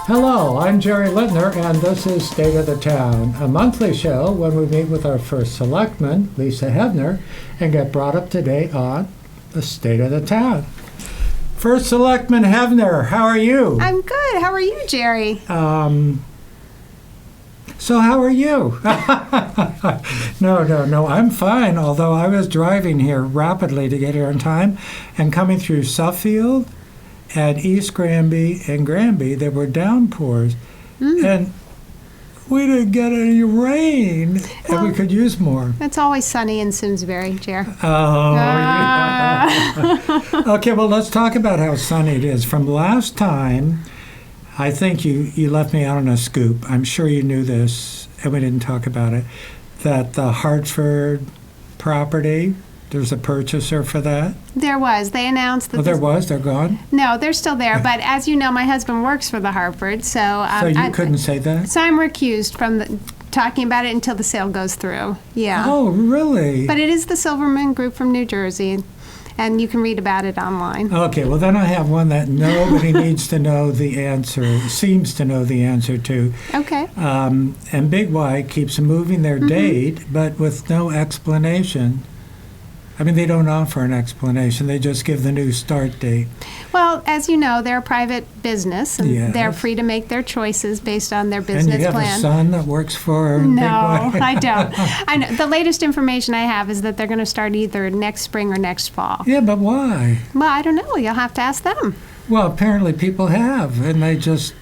Hello, I'm Jerry Lintner, and this is State of the Town, a monthly show when we meet with our first selectman, Lisa Heavner, and get brought up to date on the state of the town. First Selectman Heavner, how are you? I'm good. How are you, Jerry? So how are you? No, I'm fine, although I was driving here rapidly to get here on time, and coming through Suffield and East Granby and Granby, there were downpours, and we didn't get any rain, and we could use more. It's always sunny in Simsbury, Jer. Oh, yeah. Okay, well, let's talk about how sunny it is. From last time, I think you left me out on a scoop. I'm sure you knew this, and we didn't talk about it, that the Hartford property, there's a purchaser for that. There was. They announced that. Oh, there was? They're gone? No, they're still there. But as you know, my husband works for the Hartford, so... So you couldn't say that? So I'm recused from talking about it until the sale goes through. Yeah. Oh, really? But it is the Silverman Group from New Jersey, and you can read about it online. Okay, well, then I have one that nobody needs to know the answer, seems to know the answer to. Okay. And Big Y keeps moving their date, but with no explanation. I mean, they don't offer an explanation. They just give the new start date. Well, as you know, they're a private business, and Yes. they're free to make their choices based on their business And you have plan. a son that works for Big No, Y? I don't. I know. The latest information I have is that they're going to start either next spring or next fall. Yeah, but why? Well, I don't know. You'll have to ask them. Well, apparently people have, and they just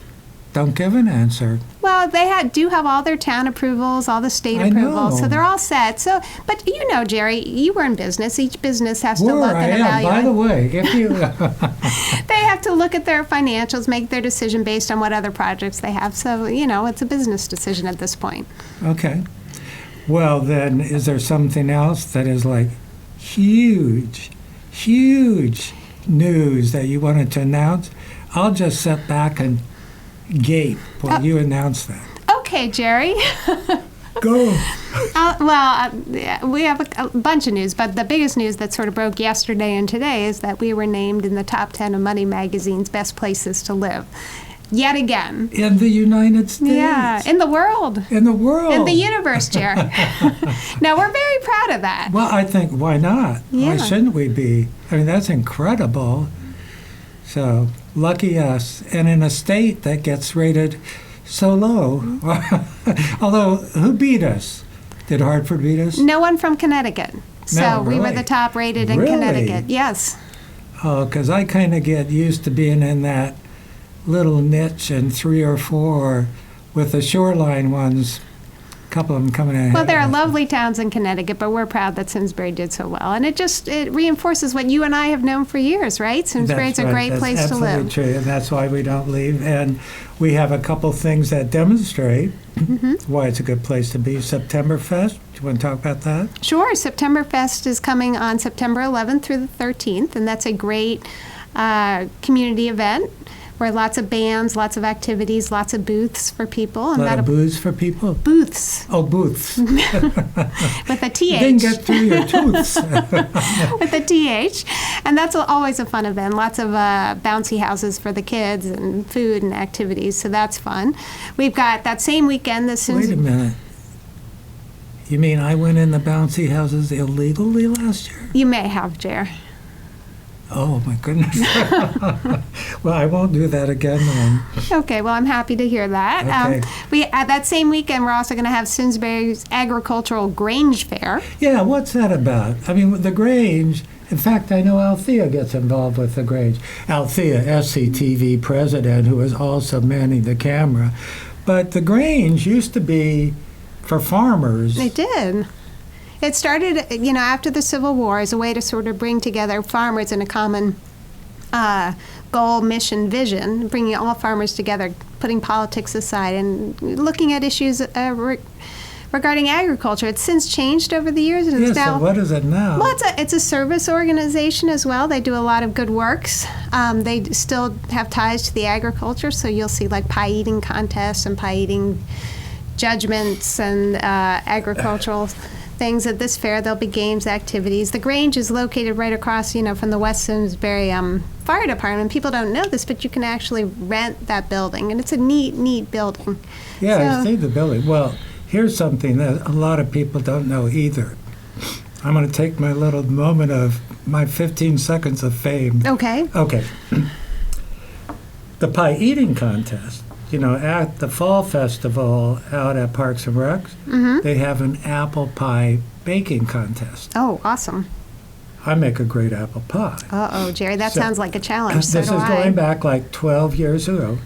don't give an answer. Well, they do have all their town approvals, all the state I approvals, know. so they're all set. So, but you know, Jerry, you were in business. Each business has to look I and am. evaluate. By the way, if you... They have to look at their financials, make their decision based on what other projects they have. So, you know, it's a business decision at this point. Okay. Well, then, is there something else that is like huge news that you wanted to announce? I'll just sit back and gape while you announce that. Okay, Jerry. Go. We have a bunch of news, but the biggest news that sort of broke yesterday and today is that we were named in the top 10 of Money Magazine's best places to live. Yet again. In the United States. Yeah, in the world. In the world. In the universe, Jerry. Now, we're very proud of that. Well, I think, why not? Yeah. Why shouldn't we be? I mean, that's incredible. So, lucky us. And in a state that gets rated so low. Although, who beat us? Did Hartford beat us? No one from Connecticut. So No, we were really? the top rated in Really? Connecticut. Yes. Oh, because I kind of get used to being in that little niche and 3 or 4 with the shoreline ones. A couple of them coming ahead. Well, there are lovely towns in Connecticut, but we're proud that Simsbury did so well. And it reinforces what you and I have known for years, right? Simsbury's That's a right. great place That's to live. absolutely true, and that's why we don't leave. And we have a couple things that demonstrate why it's a good place to be. September Fest, do you want to talk about that? Sure. September Fest is coming on September 11th through the 13th, and that's a great community event where lots of bands, lots of activities, lots of booths for people. A lot of booze for people? Booths. Oh, booths. With a TH. You didn't get through your tooths. With a TH. And that's always a fun event. Lots of bouncy houses for the kids and food and activities, so that's fun. We've got that same weekend. Wait a minute. You mean I went in the bouncy houses illegally last year? You may have, Jer. Oh, my goodness. Well, I won't do that again then. Okay, well, I'm happy to hear that. Okay. That same weekend, we're also going to have Simsbury's Agricultural Grange Fair. Yeah, what's that about? I mean, the Grange, in fact, I know Althea gets involved with the Grange. Althea, SCTV president, who is also manning the camera. But the Grange used to be for farmers. It did. It started, after the Civil War as a way to sort of bring together farmers in a common goal, mission, vision, bringing all farmers together, putting politics aside, and looking at issues regarding agriculture. It's since changed over the years. Yeah, so what is it now? Well, it's a service organization as well. They do a lot of good works. They still have ties to the agriculture, so you'll see like pie eating contests and pie eating judgments and agricultural things at this fair. There'll be games, activities. The Grange is located right across, from the West Simsbury Fire Department. People don't know this, but you can actually rent that building, and it's a neat building. Yeah, So- I see the building. Well, here's something that a lot of people don't know either. I'm going to take my little moment of my 15 seconds of fame. Okay. Okay. The pie eating contest, at the fall festival out at Parks and Recs, they have an apple pie baking contest. Oh, awesome. I make a great apple pie. Uh-oh, Jerry, that So- sounds like a challenge. So This do is I. going back like 12 years ago.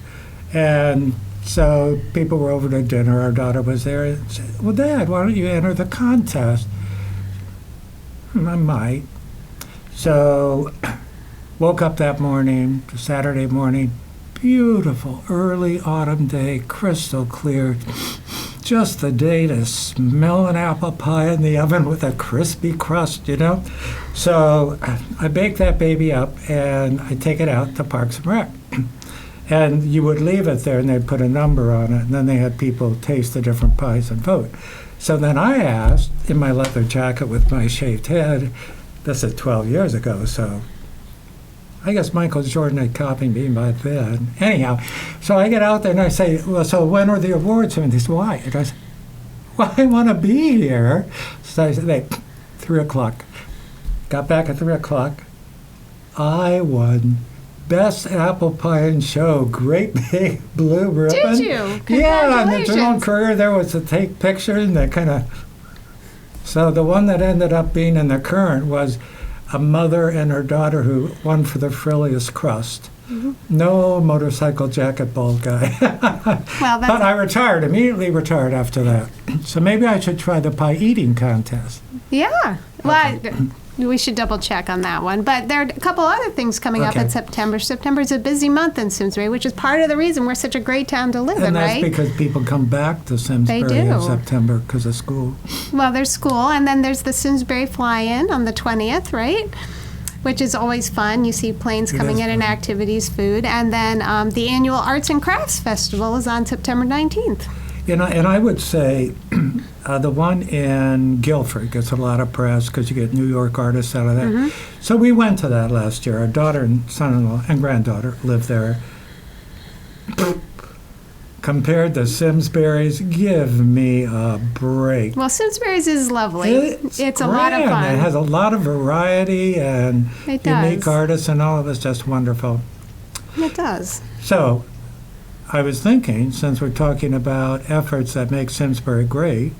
And so people were over to dinner. Our daughter was there and said, well, Dad, why don't you enter the contest? I might. So woke up that morning, Saturday morning, beautiful early autumn day, crystal clear. Just the day to smell an apple pie in the oven with a crispy crust, So I bake that baby up and I take it out to Parks and Rec. And you would leave it there and they'd put a number on it, and then they had people taste the different pies and vote. So then I asked, in my leather jacket with my shaved head, this is 12 years ago, so I guess Michael Jordan had copied me by then. Anyhow, so I get out there and I say, well, so when are the awards? And they say, why? And I said, well, I want to be here. So I said, 3 o'clock. Got back at 3 o'clock. I won Best Apple Pie and Show. Great big blue ribbon. Did you? Yeah, and the Congratulations. Journal Courier there was to take pictures and that kind of. So the one that ended up being in the Current was a mother and her daughter who won for the frilliest crust. No motorcycle jacket bald guy. Well, But I immediately retired after that. So maybe I should try the pie eating contest. Yeah. Well, we should double check on that one. But there are a couple other things coming up Okay. in September. September is a busy month in Simsbury, which is part of the reason we're such a great town to live in, And that's right? because people come back to Simsbury in do. September because of school. Well, there's school, and then there's the Simsbury Fly-In on the 20th, right? Which is always fun. You see planes It coming is in and fun. activities, food. And then the annual Arts and Crafts Festival is on September 19th. And I would say the one in Guilford gets a lot of press because you get New York artists out of that. So we went to that last year. Our daughter and son-in-law and granddaughter live there. Compared to Simsbury's, give me a break. Well, Simsbury's is lovely. It's a lot of grand. fun. It has a lot of variety and It unique does. artists, and all of it's just wonderful. It does. So I was thinking, since we're talking about efforts that make Simsbury great,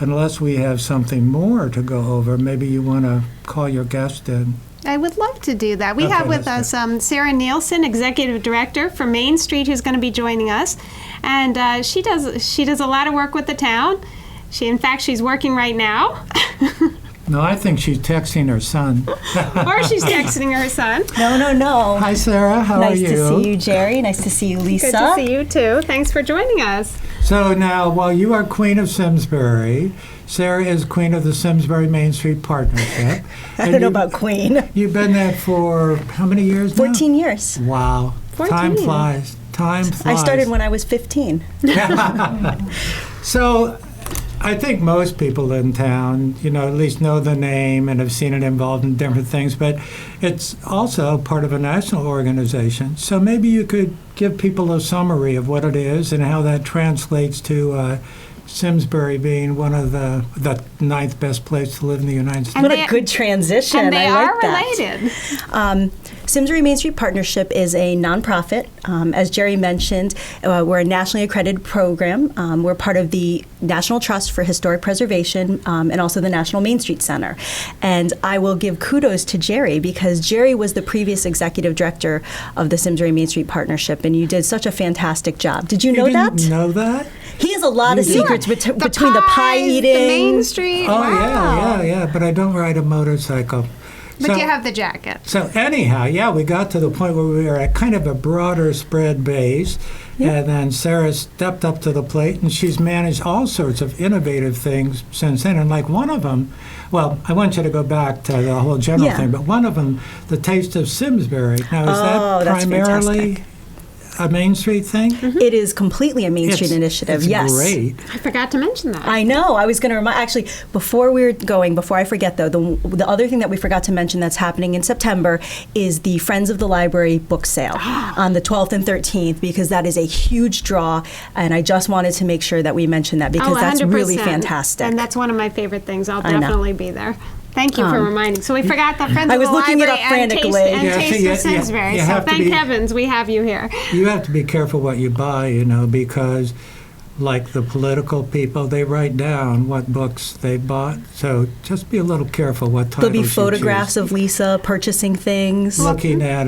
unless we have something more to go over, maybe you want to call your guest in. I would love to do that. We Okay, have with us that's Sarah Nielsen, Executive Director for Main Street, who's going to be joining us. And she does a lot of work with the town. In fact, she's working right now. No, I think she's texting her son. Or she's texting her son. No. Hi, Sarah. How are Nice you? to see you, Jerry. Nice to see you, Lisa. Good to see you, too. Thanks for joining us. So now, while you are Queen of Simsbury, Sarah is Queen of the Simsbury Main Street Partnership. I don't know about Queen. You've been there for how many years now? 14 years. Wow. 14. Time flies. Time flies. I started when I was 15. So I think most people in town, at least know the name and have seen it involved in different things, but it's also part of a national organization. So maybe you could give people a summary of what it is and how that translates to Simsbury being one of the 9th best place to live in the United States. And What they- a good transition. And they I like are that. related. Simsbury Main Street Partnership is a nonprofit. As Jerry mentioned, we're a nationally accredited program. We're part of the National Trust for Historic Preservation and also the National Main Street Center. And I will give kudos to Jerry because Jerry was the previous executive director of the Simsbury Main Street Partnership, and you did such a fantastic job. Did you know didn't that? know that? He has a lot of You did? secrets between the pie pies, eating. the Main Street. Oh, wow. yeah. But I don't ride a motorcycle. But So- you have the jacket. So anyhow, we got to the point where we were at kind of a broader spread base, and then Sarah stepped up to the plate, and she's managed all sorts of innovative things since then. And like one of them, well, I want you to go back to the whole general Yeah. thing, but one of them, the Taste of Simsbury. Now, is Oh, that that's primarily a Main Street thing? It is completely a Main Street initiative. It's yes. great. I forgot to mention that. I know. I was going to remind. Actually, before I forget though, the other thing that we forgot to mention that's happening in September is the Friends of the Library book sale on the 12th and 13th, because that is a huge draw, and I just wanted to make sure that we mention that because that's 100%. really fantastic. And that's one of my favorite things. I'll I know. definitely be there. Thank you for reminding. So we forgot that Friends I of was the looking it Library up frantically. and Taste of Simsbury. you So have to thank be- heavens we have you here. You have to be careful what you buy, because like the political people, they write down what books they bought. So just be a little careful what titles There'll be you photographs choose. of Lisa purchasing things. Looking at,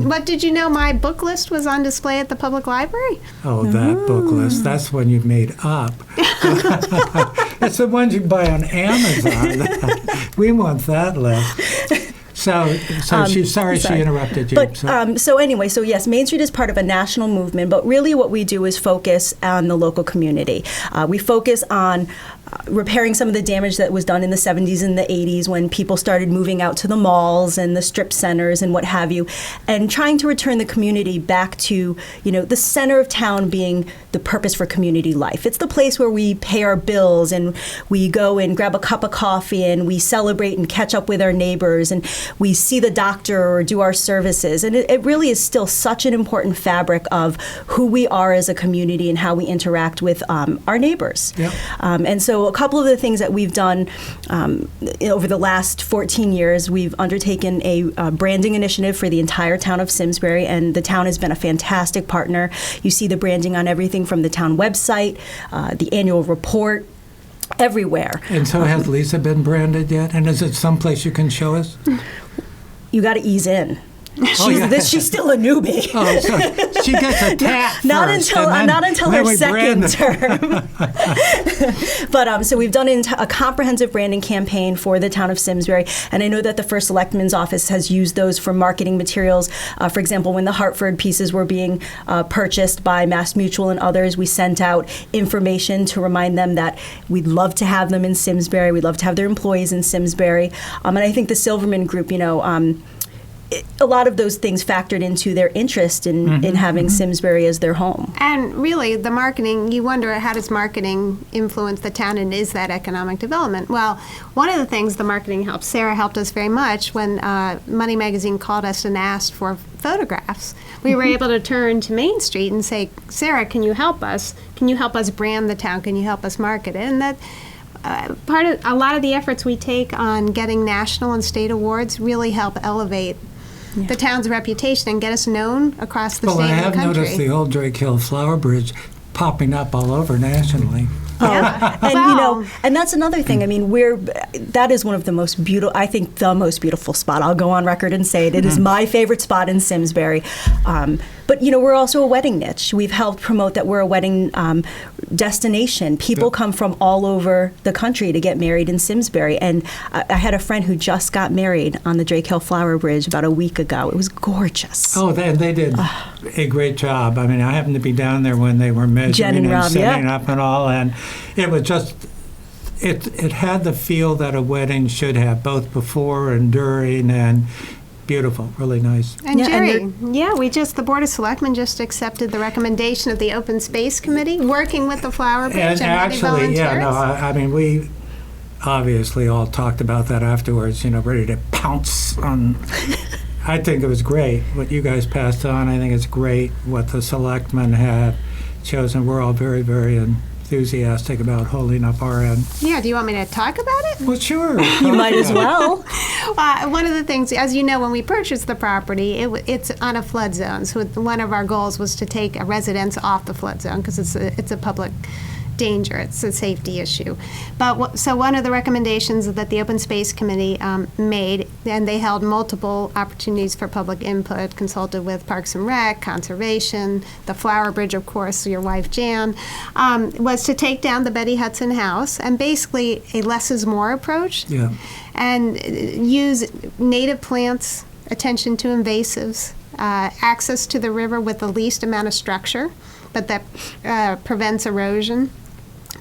But did you know my book list was on display at the public library? that book list. That's one you've made up. It's the ones you buy on Amazon. We want that list. So she's sorry she interrupted you. But So- so anyway, so yes, Main Street is part of a national movement, but really what we do is focus on the local community. We focus on repairing some of the damage that was done in the 70s and the 80s when people started moving out to the malls and the strip centers and what have you, and trying to return the community back to, the center of town being the purpose for community life. It's the place where we pay our bills and we go and grab a cup of coffee and we celebrate and catch up with our neighbors and we see the doctor or do our services. And it really is still such an important fabric of who we are as a community and how we interact with our neighbors. Yep. And so a couple of the things that we've done over the last 14 years, we've undertaken a branding initiative for the entire town of Simsbury, and the town has been a fantastic partner. You see the branding on everything from the town website, the annual report, everywhere. and so has Lisa been branded yet? And is it someplace you can show us? You got to ease in. yeah. She's still a newbie. Oh, so she gets a tap Not first, until and not then until when her we brand second them. term. But so we've done a comprehensive branding campaign for the town of Simsbury, and I know that the first Selectman's office has used those for marketing materials. For example, when the Hartford pieces were being purchased by Mass Mutual and others, we sent out information to remind them that we'd love to have them in Simsbury. We'd love to have their employees in Simsbury, and I think the Silverman Group, a lot of those things factored into their interest in having Simsbury as their home. And really, the marketing, you wonder how does marketing influence the town and is that economic development? Well, one of the things the marketing helped, Sarah helped us very much when Money Magazine called us and asked for photographs. We were able to turn to Main Street and say, Sarah, can you help us? Can you help us brand the town? Can you help us market it? And that part of a lot of the efforts we take on getting national and state awards really help elevate the town's reputation and get us known across the Well, state I and have the country. noticed the old Drake Hill Flower Bridge popping up all over nationally. Yeah. And Well, and that's another thing. I mean, that is one of the most beautiful. I think the most beautiful spot. I'll go on record and say it. It is my favorite spot in Simsbury. But we're also a wedding niche. We've helped promote that we're a wedding destination. People come from all over the country to get married in Simsbury. And I had a friend who just got married on the Drake Hill Flower Bridge about a week ago. It was gorgeous. Oh, they did a great job. I mean, I happened to be down there when they were measuring Jen and Rob, setting yeah. up and all, and it was just, it had the feel that a wedding should have, both before and during, and beautiful, really nice. And Yeah, Jerry, the Board of Selectmen just accepted the recommendation of the Open Space Committee, working with the Flower Bridge And and many actually, volunteers. I mean, we obviously all talked about that afterwards, ready to pounce on. I think it was great what you guys passed on. I think it's great what the selectmen have chosen. We're all very, very enthusiastic about holding up our end. Yeah, do you want me to talk about it? Well, sure. You might as well. One of the things, as you know, when we purchased the property, it's on a flood zone. So one of our goals was to take a residence off the flood zone because it's a public danger. It's a safety issue. But so one of the recommendations that the Open Space Committee made, and they held multiple opportunities for public input, consulted with Parks and Rec, Conservation, the Flower Bridge, of course, your wife Jan, was to take down the Betty Hudson house and basically a less is more approach. Yeah. And use native plants, attention to invasives, access to the river with the least amount of structure, but that prevents erosion.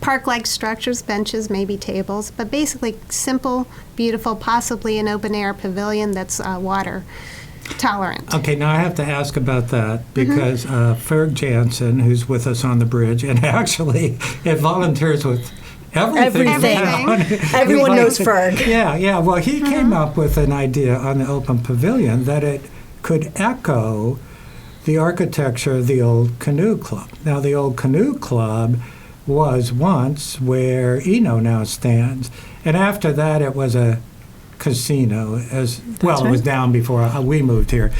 Park-like structures, benches, maybe tables, but basically simple, beautiful, possibly an open-air pavilion that's water tolerant. Okay, now I have to ask about that because Ferg Jansen, who's with us on the bridge, and actually it volunteers with everything. Everyone knows Ferg. Yeah. Well, he came up with an idea on the open pavilion that it could echo the architecture of the old canoe club. Now, the old canoe club was once where Eno now stands, and after that it was a casino. It was down before we moved here.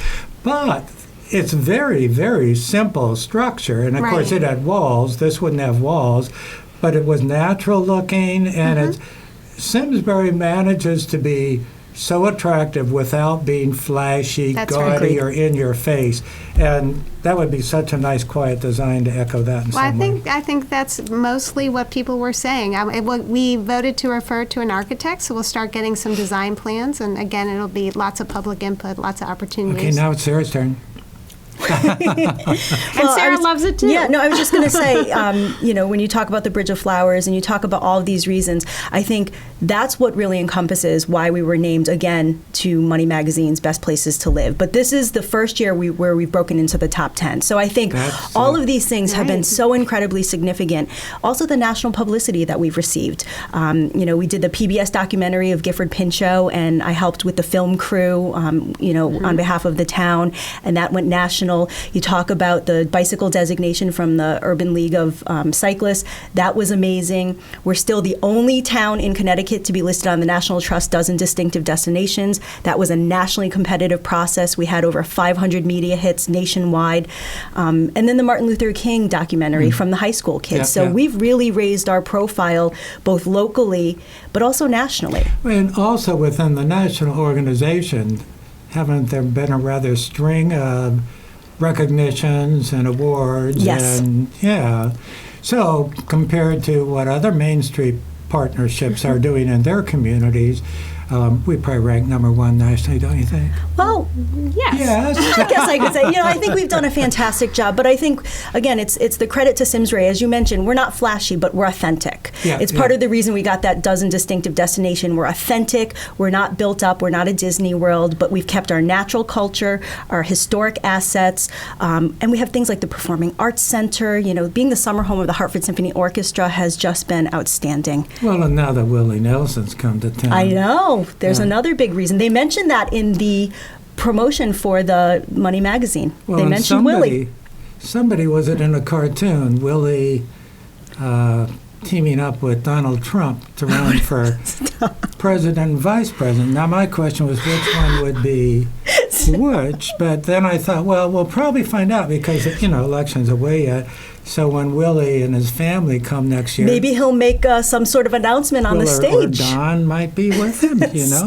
But it's very, very simple structure, and of course it had walls. This wouldn't have walls, but it was natural looking, and Simsbury manages to be so attractive without being flashy, gaudy, or in your face. And that would be such a nice, quiet design to echo that in some way. I think that's mostly what people were saying. We voted to refer to an architect, so we'll start getting some design plans. And again, it'll be lots of public input, lots of opportunities. Okay, now it's Sarah's turn. And Sarah loves it too. Yeah, no, I was just going to say, when you talk about the Bridge of Flowers and you talk about all of these reasons, I think that's what really encompasses why we were named again to Money Magazine's Best Places to Live. But this is the first year where we've broken into the top 10. So I think all of these things have been so incredibly significant. Also, the national publicity that we've received. We did the PBS documentary of Gifford Pinchot, and I helped with the film crew, on behalf of the town, and that went national. You talk about the bicycle designation from the Urban League of Cyclists. That was amazing. We're still the only town in Connecticut to be listed on the National Trust Dozen Distinctive Destinations. That was a nationally competitive process. We had over 500 media hits nationwide. And then the Martin Luther King documentary from the high school kids. We've really raised our profile both locally but also nationally. And also within the national organization, haven't there been a rather string of recognitions and awards? Yes. And so compared to what other Main Street partnerships are doing in their communities, we probably rank number one nationally, don't you think? Well, yes. I guess I could say. I think we've done a fantastic job. But I think, again, it's the credit to Simsbury. As you mentioned, we're not flashy, but we're authentic. It's part of the reason we got that dozen distinctive destination. We're authentic. We're not built up. We're not a Disney World. But we've kept our natural culture, our historic assets, and we have things like the Performing Arts Center. Being the summer home of the Hartford Symphony Orchestra has just been outstanding. Well, and now that Willie Nelson's come to town. I know. There's another big reason. They mentioned that in the promotion for the Money Magazine. Well, they mentioned Willie. Somebody was it in a cartoon, Willie teaming up with Donald Trump to run for president and vice president. Now, my question was which one would be which, but then I thought, well, we'll probably find out because, election's away yet. So when Willie and his family come next year, maybe he'll make some sort of announcement on the stage. Or Don might be with him, So.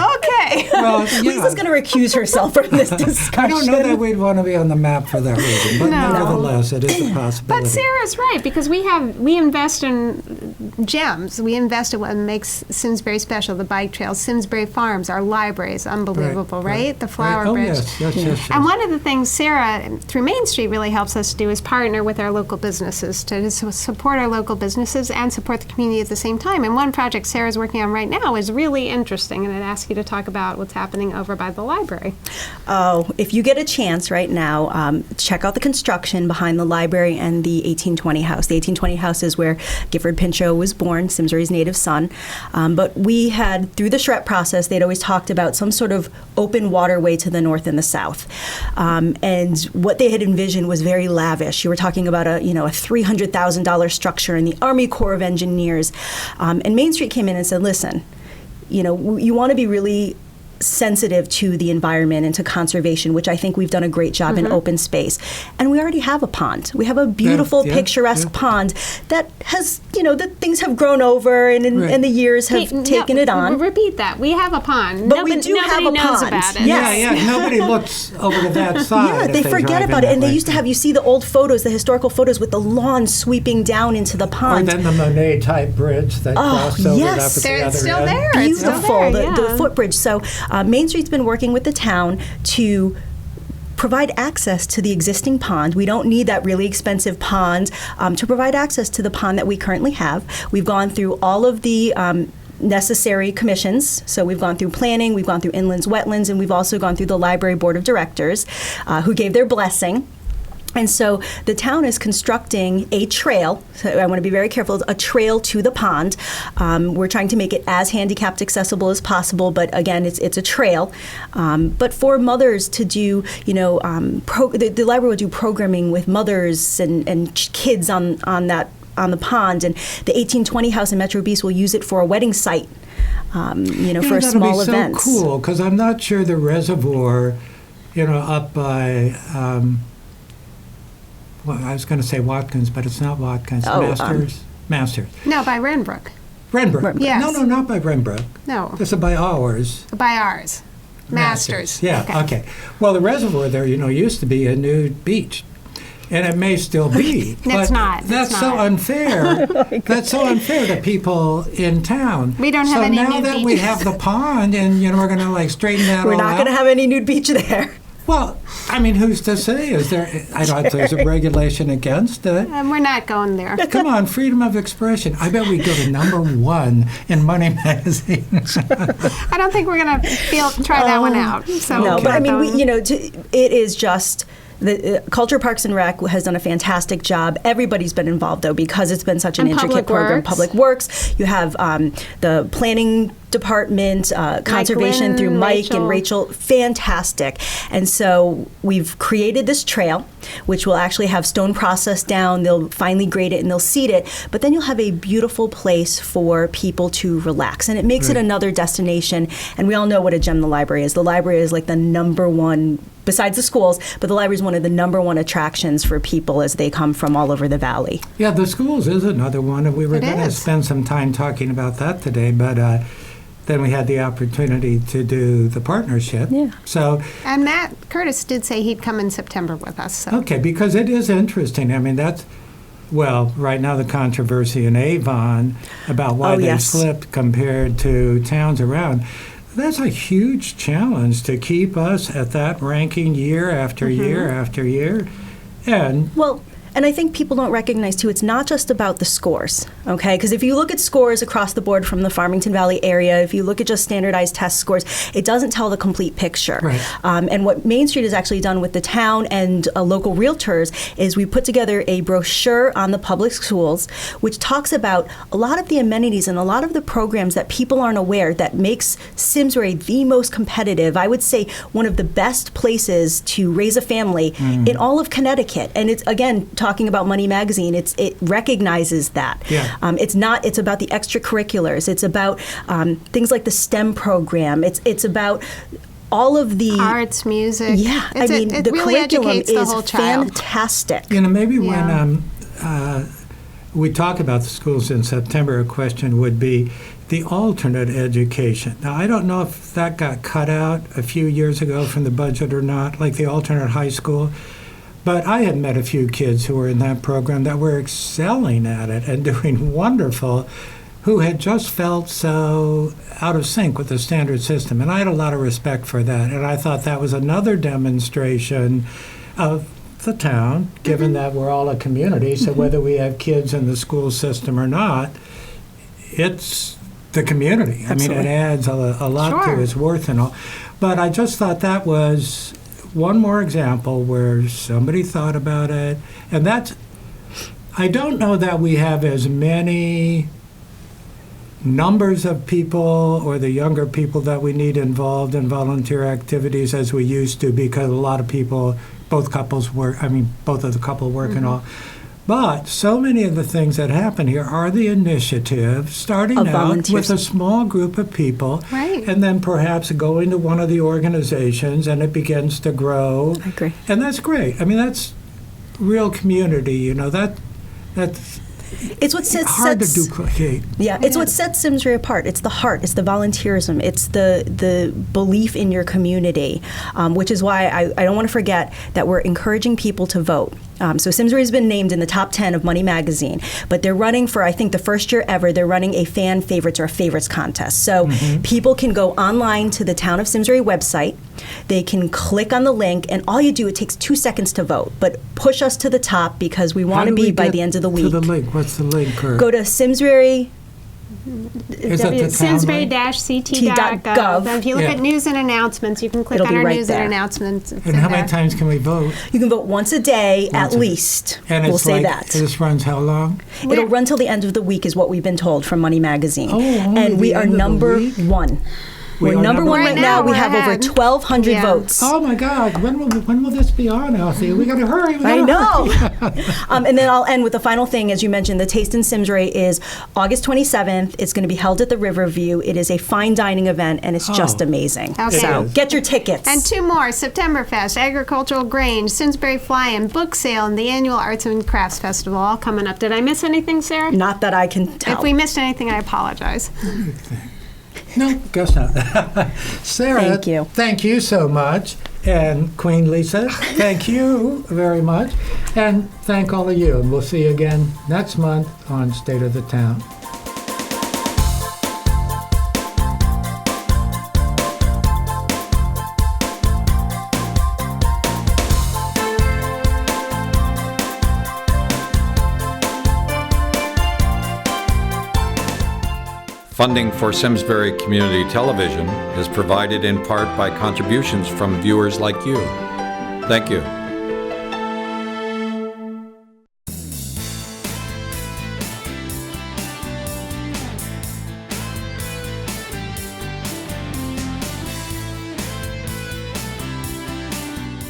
Okay. Well, Lisa's going to recuse herself from this discussion. I don't know that we'd want to be on the map for that reason, but nevertheless, it is a possibility. But Sarah's right, because we invest in gems. We invest in what makes Simsbury special, the bike trails, Simsbury Farms, our library is unbelievable, right? The flower bridge. Yes. And one of the things Sarah, through Main Street, really helps us do is partner with our local businesses to support our local businesses and support the community at the same time. And one project Sarah's working on right now is really interesting, and I'd ask you to talk about what's happening over by the library. Oh, if you get a chance right now, check out the construction behind the library and the 1820 house. The 1820 house is where Gifford Pinchot was born, Simsbury's native son. But we had, through the charrette process, they'd always talked about some sort of open waterway to the north and the south. And what they had envisioned was very lavish. You were talking about a $300,000 structure in the Army Corps of Engineers. And Main Street came in and said, listen, you want to be really sensitive to the environment and to conservation, which I think we've done a great job in open space. And we already have a pond. We have a beautiful, picturesque pond that has, that things have grown over and the years have taken it on. Repeat that. We have a pond. But we do have a knows pond. About it. Yes. Yeah. Nobody looks over to that side. They forget about it. And they used to have, you see the old photos, the historical photos with the lawn sweeping down into the pond. Or then the Monet-type bridge that crossed over up at the other It's still end. there. Beautiful, the footbridge. So Main Street's been working with the town to provide access to the existing pond. We don't need that really expensive pond to provide access to the pond that we currently have. We've gone through all of the necessary commissions. So we've gone through planning, we've gone through inlands, wetlands, and we've also gone through the library board of directors, who gave their blessing. And so the town is constructing a trail. So I want to be very careful. A trail to the pond. We're trying to make it as handicapped accessible as possible, but again, it's a trail. But for mothers to do, the library will do programming with mothers and kids on the pond, and the 1820 house in Metro Beast will use it for a wedding site. For small events. So cool, because I'm not sure the reservoir, up by. Well, I was going to say Watkins, but it's not Watkins. Masters. No, by Renbrook. Renbrook. Yes. No, not by Renbrook. No. This is by ours. By ours. Masters. Yeah, okay. Well, the reservoir there, used to be a nude beach. And it may still be. It's not. That's so unfair. That's so unfair to people in town. We don't have any nude beaches. So now that we have the pond and, we're going to straighten that all out. We're not going to have any nude beach there. Well, who's to say? Is there? I don't. There's a regulation against it. We're not going there. Come on, freedom of expression. I bet we go to #1 in Money magazine. I don't think we're going to try that one out. So no, but it is just. The Culture Parks and Rec has done a fantastic job. Everybody's been involved, though, because it's been such an intricate program. Public Works. You have the planning department, conservation through Mike and Rachel. Fantastic. And so we've created this trail, which will actually have stone processed down. They'll finally grade it and they'll seed it. But then you'll have a beautiful place for people to relax. And it makes it another destination. And we all know what a gem the library is. The library is like the #1, besides the schools, but the library is one of the #1 attractions for people as they come from all over the valley. Yeah, the schools is another one, and we were going to spend some time talking about that today, but then we had the opportunity to do the partnership. Yeah. And Matt Curtis did say he'd come in September with us. So. Okay, because it is interesting. Right now the controversy in Avon about why they slipped compared to towns around. That's a huge challenge to keep us at that ranking year after year after year. And I think people don't recognize, too, it's not just about the scores, okay? Because if you look at scores across the board from the Farmington Valley area, if you look at just standardized test scores, it doesn't tell the complete picture. Right. And what Main Street has actually done with the town and local realtors is we put together a brochure on the public schools, which talks about a lot of the amenities and a lot of the programs that people aren't aware that makes Simsbury the most competitive. I would say one of the best places to raise a family in all of Connecticut. And it's, again, talking about Money Magazine, it recognizes that. Yeah. It's about the extracurriculars. It's about things like the STEM program. It's about all of the arts, music. Yeah, it the really curriculum educates the is whole child. fantastic. Maybe when we talk about the schools in September, a question would be the alternate education. Now, I don't know if that got cut out a few years ago from the budget or not, like the alternate high school. But I had met a few kids who were in that program that were excelling at it and doing wonderful, who had just felt so out of sync with the standard system. And I had a lot of respect for that. And I thought that was another demonstration of the town, given that we're all a community. So whether we have kids in the school system or not, it's the community. Absolutely. It adds a lot to its worth and all. But I just thought that was one more example where somebody thought about it. And I don't know that we have as many numbers of people or the younger people that we need involved in volunteer activities as we used to, because a lot of people, both of the couple work and all. But so many of the things that happen here are the initiative, starting out with a small group of people, and then perhaps going to one of the organizations, and it begins to grow. I agree. And that's great. That's real community, that's it's what sets hard to duplicate. Yeah, it's what sets Simsbury apart. It's the heart. It's the volunteerism. It's the belief in your community, which is why I don't want to forget that we're encouraging people to vote. So Simsbury's been named in the top 10 of Money Magazine, but they're running for, I think, the first year ever, they're running a fan favorites or a favorites contest. So people can go online to the Town of Simsbury website. They can click on the link, and all you do, it takes 2 seconds to vote. But push us to the top because we want to be by the end of the week. To the link? What's the link? Go to Simsbury Is it the town link? Simsbury-ct.gov. And if you look Yeah. at news and announcements, you can click It'll on be our right news there. and announcements. It's And in how many there. times can we vote? You can vote once a day Once at a- least. And We'll it's say like, that. this runs how long? It'll run till the end of the week is what we've been told from Money Magazine. Oh, only and we the are end of the number week? one. We We're are number number one one. right Right now. now, We we're have over ahead. 1,200 Yeah. votes. Oh my God! When will this be on, Althea? We got to hurry. We I gotta know. hurry. And then I'll end with the final thing. As you mentioned, the Taste in Simsbury is August 27th. It's going to be held at the Riverview. It is a fine dining event, and it's just Oh. amazing. Okay. So It is. get your tickets. And 2 more, Septemberfest, Agricultural Grange, Simsbury Fly-In, Book Sale, and the annual Arts and Crafts Festival all coming up. Did I miss anything, Sarah? Not that I can tell. If we missed anything, I apologize. No, guess not. Sarah, Thank you. Thank you so much. And Queen Lisa, thank you very much. And thank all of you. And we'll see you again next month on State of the Town. Funding for Simsbury Community Television is provided in part by contributions from viewers like you. Thank you.